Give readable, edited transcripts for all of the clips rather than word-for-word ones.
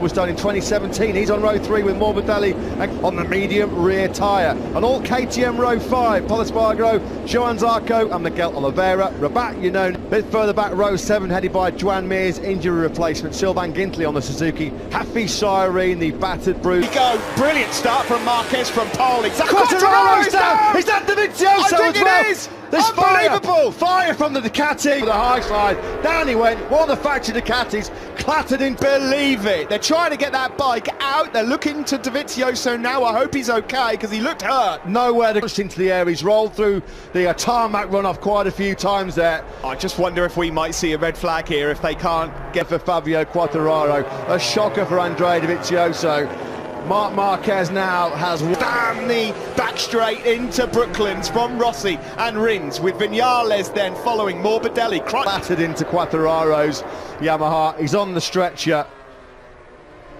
Was done in 2017. He's on row 3 with Morbidelli on the medium rear tyre. And all KTM row 5, Pol Espargaro, Johan Zarco and Miguel Oliveira. Rabat, you know, a bit further back, row 7, headed by Joan Mir's injury replacement. Sylvain Gintley on the Suzuki. Happy Cyrene, the battered brute. Go, brilliant start from Marquez from pole. Quartararo's down! He's down Dovizioso I think as well. it is! There's Unbelievable! Fire from the Ducati. The high side. Down he went. One of the factory Ducatis clattered in. Believe it. They're trying to get that bike out. They're looking to Dovizioso now. I hope he's okay because he looked hurt. Nowhere to push into the air. He's rolled through the tarmac runoff quite a few times there. I just wonder if we might see a red flag here if they can't get for Fabio Quartararo. A shocker for Andrea Dovizioso. Marc Marquez now has down the back straight into Brooklands from Rossi and Rins, with Viñales then following Morbidelli. Battered into Quartararo's Yamaha. He's on the stretcher.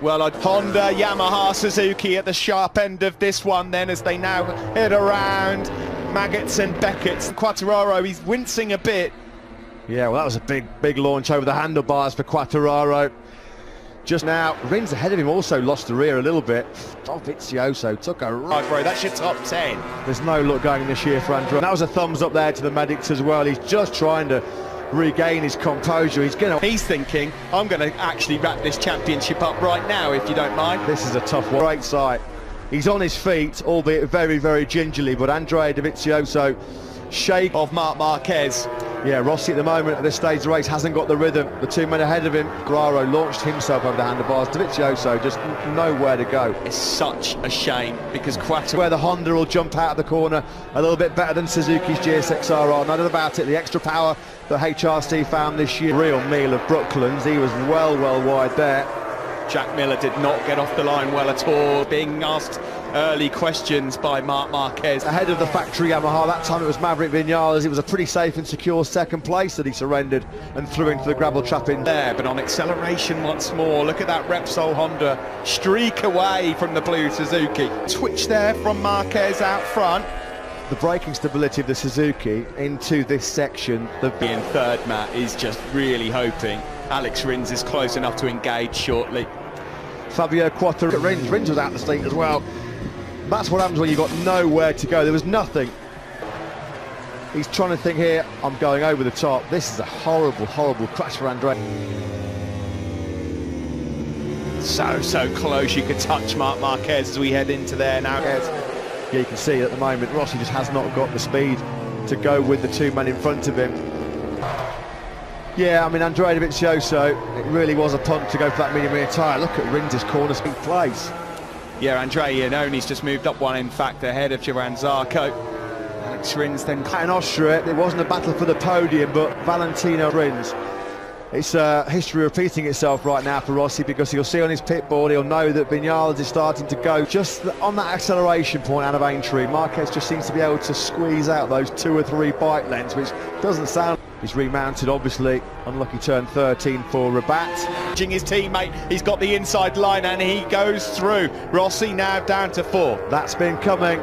Well, Honda, Yamaha, Suzuki at the sharp end of this one then, as they now head around Maggots and Beckett's. Quartararo, he's wincing a bit. Yeah, well, that was a big launch over the handlebars for Quartararo. Just now, Rins ahead of him also lost the rear a little bit. Dovizioso took a right, bro, that's your top 10. There's no luck going this year for Andrea. That was a thumbs up there to the medics as well. He's just trying to regain his composure. He's thinking, I'm going to actually wrap this championship up right now, if you don't mind. This is a tough one. Great sight. He's on his feet, albeit very, very gingerly, but Andrea Dovizioso shake of Marc Marquez. Yeah, Rossi at the moment at this stage of the race hasn't got the rhythm. The two men ahead of him, Guerrero launched himself over the handlebars. Dovizioso just nowhere to go. It's such a shame because where the Honda will jump out of the corner a little bit better than Suzuki's GSX-R are. None about it. The extra power that HRC found this year. Real meal of Brooklands. He was well wide there. Jack Miller did not get off the line well at all, being asked early questions by Marc Marquez. Ahead of the factory Yamaha, that time it was Maverick Viñales. It was a pretty safe and secure second place that he surrendered and threw into the gravel trap in there. But on acceleration once more, look at that Repsol Honda streak away from the blue Suzuki. Twitch there from Marquez out front. The braking stability of the Suzuki into this section. Being third, Matt, is just really hoping Alex Rins is close enough to engage shortly. Fabio Quartararo. Rins was out the seat as well. That's what happens when you've got nowhere to go. There was nothing. He's trying to think here, I'm going over the top. This is a horrible crash for Andrea. So close you could touch Marc Marquez as we head into there now. Yeah, you can see at the moment, Rossi just has not got the speed to go with the two men in front of him. Yeah, I mean, Andrea Dovizioso, it really was a punt to go for that medium rear tyre. Look at Rins' corner speed place. Yeah, Andrea Iannone's just moved up one, in fact, ahead of Johan Zarco. Alex Rins then... In Austria, it wasn't a battle for the podium, but Valentino Rins. It's history repeating itself right now for Rossi, because he'll see on his pit board, he'll know that Viñales is starting to go just on that acceleration point out of Aintree. Marquez just seems to be able to squeeze out those 2 or 3 bike lengths, which doesn't sound... He's remounted, obviously. Unlucky turn 13 for Rabat. His teammate, he's got the inside line and he goes through. Rossi now down to 4. That's been coming.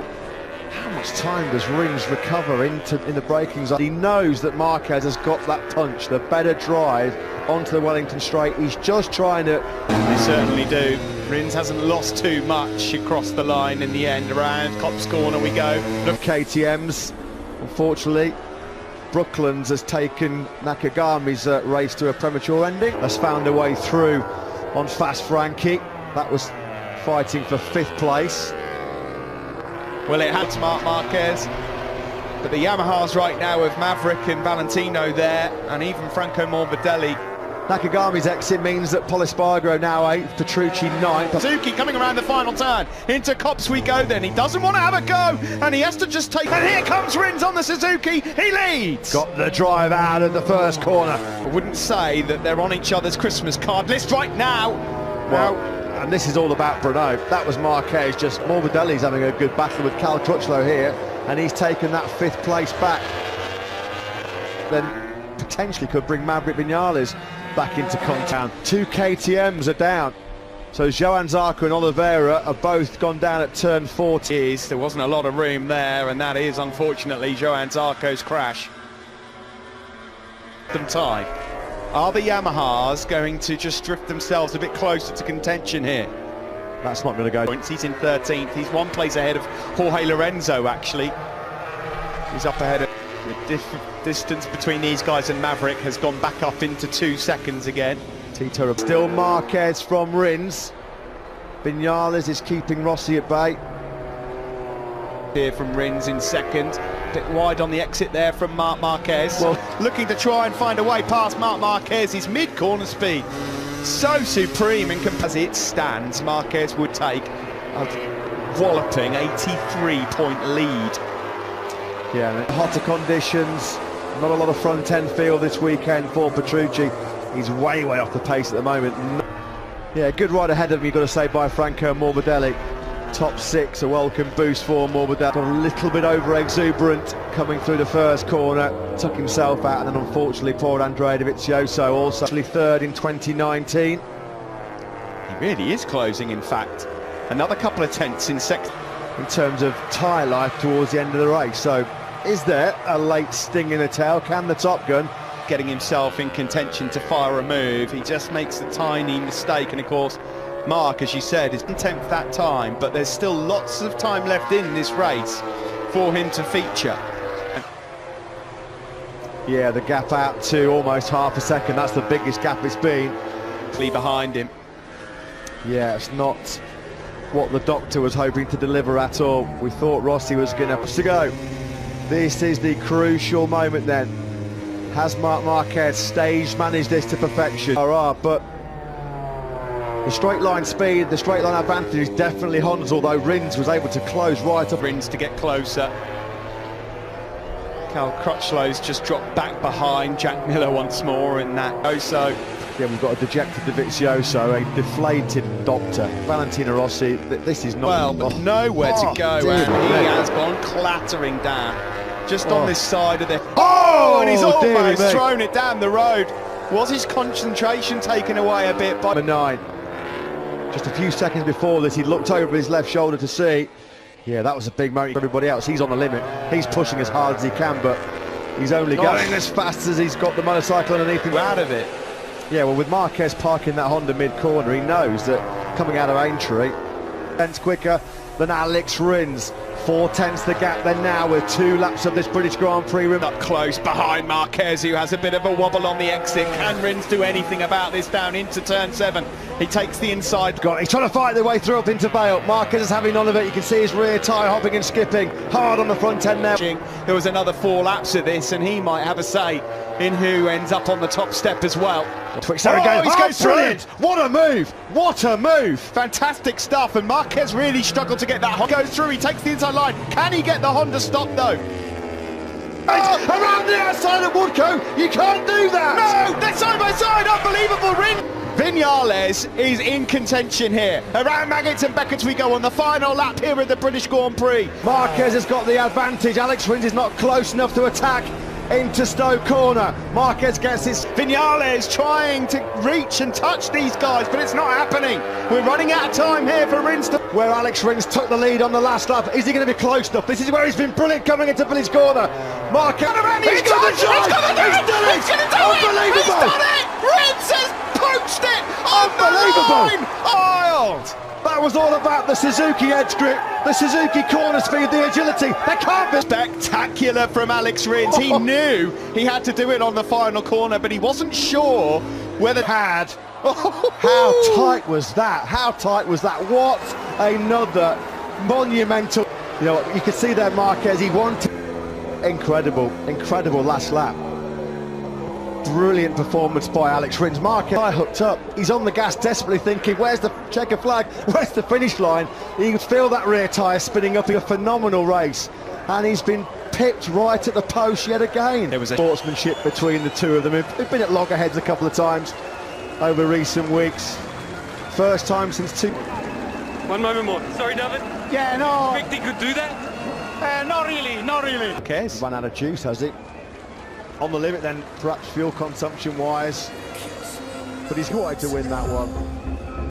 How much time does Rins recover in the braking zone? He knows that Marquez has got that punch, the better drive onto the Wellington straight. He's just trying to... They certainly do. Rins hasn't lost too much across the line in the end. Around Copse Corner we go. Look, KTM's, unfortunately, Brooklands has taken Nakagami's race to a premature ending. Has found a way through on Fast Frankie. That was fighting for 5th place. Well, it had Marc Marquez, but the Yamahas right now with Maverick and Valentino there, and even Franco Morbidelli. Nakagami's exit means that Pol Espargaro now 8th, Petrucci 9th. Suzuki coming around the final turn. Into Copse we go then. He doesn't want to have a go, and he has to just take... And here comes Rins on the Suzuki. He leads! Got the drive out of the first corner. I wouldn't say that they're on each other's Christmas card list right now. Well, and this is all about Bruno. That was Marquez. Just Morbidelli's having a good battle with Cal Crutchlow here, and he's taken that 5th place back. Then potentially could bring Maverick Viñales back into contact. 2 KTMs are down. So Johan Zarco and Oliveira are both gone down at turn 40. There wasn't a lot of room there, and that is unfortunately Johan Zarco's crash. Them tied. Are the Yamahas going to just drift themselves a bit closer to contention here? That's not going to go. He's in 13th. He's 1 place ahead of Jorge Lorenzo, actually. He's up ahead of the distance between these guys and Maverick has gone back up into 2 seconds again. Tito still Marquez from Rins. Vinales is keeping Rossi at bay. Here from Rins in second. A bit wide on the exit there from Marc Marquez. Well, looking to try and find a way past Marc Marquez. His mid-corner speed so supreme, and as it stands, Marquez would take a walloping 83-point lead. Yeah, hotter conditions, not a lot of front-end feel this weekend for Petrucci. He's way off the pace at the moment. Yeah, good ride ahead of him, you've got to say, by Franco Morbidelli. Top 6, a welcome boost for Morbidelli. Got a little bit over-exuberant coming through the first corner, took himself out, and then unfortunately poor Andrea Dovizioso also actually third in 2019. He really is closing, in fact. Another couple of tenths in second. In terms of tyre life towards the end of the race, so is there a late sting in the tail? Can the Top Gun getting himself in contention to fire a move? He just makes a tiny mistake, and of course Marc, as you said, is 10th that time, but there's still lots of time left in this race for him to feature. Yeah, the gap out to almost half a second, that's the biggest gap it's been. Behind him. Yeah, it's not what the doctor was hoping to deliver at all. We thought Rossi was going to go. This is the crucial moment then. Has Marc Marquez stage managed this to perfection? But the straight line speed, the straight line advantage is definitely Honda's, although Rins was able to close right up. Rins to get closer. Cal Crutchlow's just dropped back behind Jack Miller once more in that. Yeah, we've got a dejected Dovizioso, a deflated doctor. Valentino Rossi, this is not... Well, but nowhere to go, and he has gone clattering down. Just on this side of the... Oh, and he's almost thrown it down the road. Was his concentration taken away a bit by... 9. Just a few seconds before this, he looked over his left shoulder to see. Yeah, that was a big moment for everybody else. He's on the limit. He's pushing as hard as he can, but he's only going as fast as he's got the motorcycle underneath him. Out of it. Yeah, well, with Marquez parking that Honda mid-corner, he knows that coming out of Aintree, 10 quicker than Alex Rins. 4 tenths the gap then now with 2 laps of this British Grand Prix. Up close behind Marquez, who has a bit of a wobble on the exit. Can Rins do anything about this down into turn 7? He takes the inside. He's trying to fight their way through up into Vale. Marquez is having none of it. You can see his rear tyre hopping and skipping hard on the front end now. There was another 4 laps of this, and he might have a say in who ends up on the top step as well. Twix there again. He's going brilliant! What a move! What a move! Fantastic stuff, and Marquez really struggled to get that. Goes through, he takes the inside line. Can he get the Honda stop though? Around the outside of Woodcote, you can't do that! No, they're side by side, unbelievable. Vinales is in contention here. Around Maggots and Beckett's we go on the final lap here at the British Grand Prix. Marquez has got the advantage. Alex Rins is not close enough to attack into Stowe corner. Marquez gets his... Vinales trying to reach and touch these guys, but it's not happening. We're running out of time here for Rins to... Where Alex Rins took the lead on the last lap. Is he going to be close enough? This is where he's been brilliant coming into Billy's corner. Marquez... He's done it! He's going to do it! Unbelievable! He's done it! Rins has poached it! Unbelievable! Wild! That was all about the Suzuki edge grip, the Suzuki corner speed, the agility. They can't be... Spectacular from Alex Rins. He knew he had to do it on the final corner, but he wasn't sure whether... How tight was that? How tight was that? What another monumental... You know, you could see there Marquez, he wanted... Incredible last lap. Brilliant performance by Alex Rins. Marquez hooked up. He's on the gas desperately thinking, where's the checker flag? Where's the finish line? You can feel that rear tyre spinning up in a phenomenal race. And he's been pipped right at the post yet again. There was a sportsmanship between the two of them. They've been at loggerheads a couple of times over recent weeks. First time since 2... One moment more. Sorry, David. Yeah, no. You think he could do that? Not really. Okay. Run out of juice, has it? On the limit then, perhaps fuel consumption wise, but he's wanted to win that one.